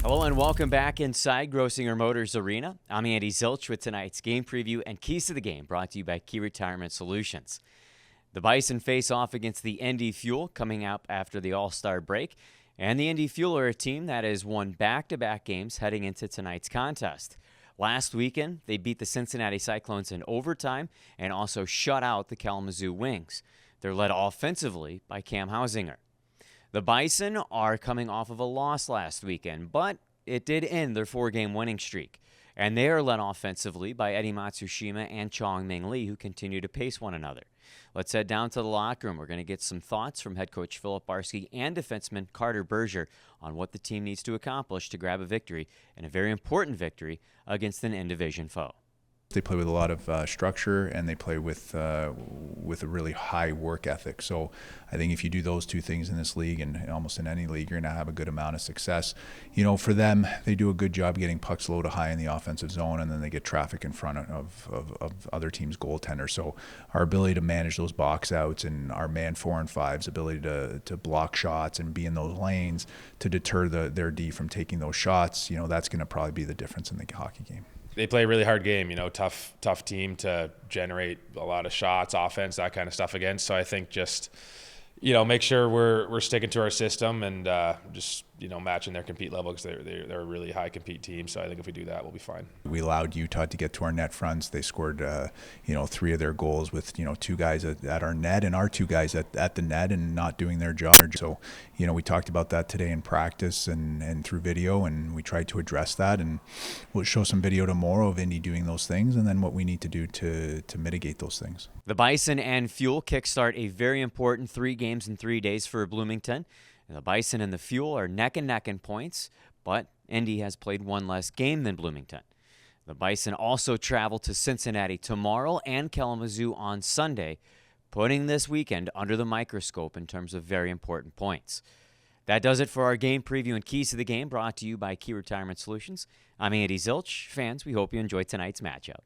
Hello and welcome back inside Grossinger Motors Arena. I'm Andy Zilch with tonight's game preview and keys to the game brought to you by Key Retirement Solutions. The Bison face off against the Indy Fuel coming up after the All-Star break, and the Indy Fuel are a team that has won back-to-back games heading into tonight's contest. Last weekend, they beat the Cincinnati Cyclones in overtime and also shut out the Kalamazoo Wings. They're led offensively by Cam Hausinger. The Bison are coming off of a loss last weekend, but it did end their 4-game winning streak. And they are led offensively by Eddie Matsushima and Chong-Ming Lee, who continue to pace one another. Let's head down to the locker room. We're going to get some thoughts from head coach Philip Barsky and defenseman Carter Berger on what the team needs to accomplish to grab a victory, and a very important victory against an in-division foe. They play with a lot of structure, and they play with a really high work ethic. So I think if you do those two things in this league, and almost in any league, you're going to have a good amount of success. You know, for them, they do a good job getting pucks low to high in the offensive zone, and then they get traffic in front of other teams' goaltenders. So our ability to manage those box outs and our man 4 and 5's ability to block shots and be in those lanes to deter their D from taking those shots, you know, that's going to probably be the difference in the hockey game. They play a really hard game, you know, tough team to generate a lot of shots, offense, that kind of stuff against. So I think just, you know, make sure we're sticking to our system and just, you know, matching their compete level, because they're a really high compete team. So I think if we do that, we'll be fine. We allowed Utah to get to our net fronts. They scored, 3 of their goals with, 2 guys at our net and our 2 guys at the net and not doing their job. So, we talked about that today in practice and through video, and we tried to address that. And we'll show some video tomorrow of Indy doing those things and then what we need to do to mitigate those things. The Bison and Fuel kickstart a very important 3 games in 3 days for Bloomington. And the Bison and the Fuel are neck and neck in points, but Indy has played 1 less game than Bloomington. The Bison also travel to Cincinnati tomorrow and Kalamazoo on Sunday, putting this weekend under the microscope in terms of very important points. That does it for our game preview and keys to the game, brought to you by Key Retirement Solutions. I'm Andy Zilch. Fans, we hope you enjoyed tonight's matchup.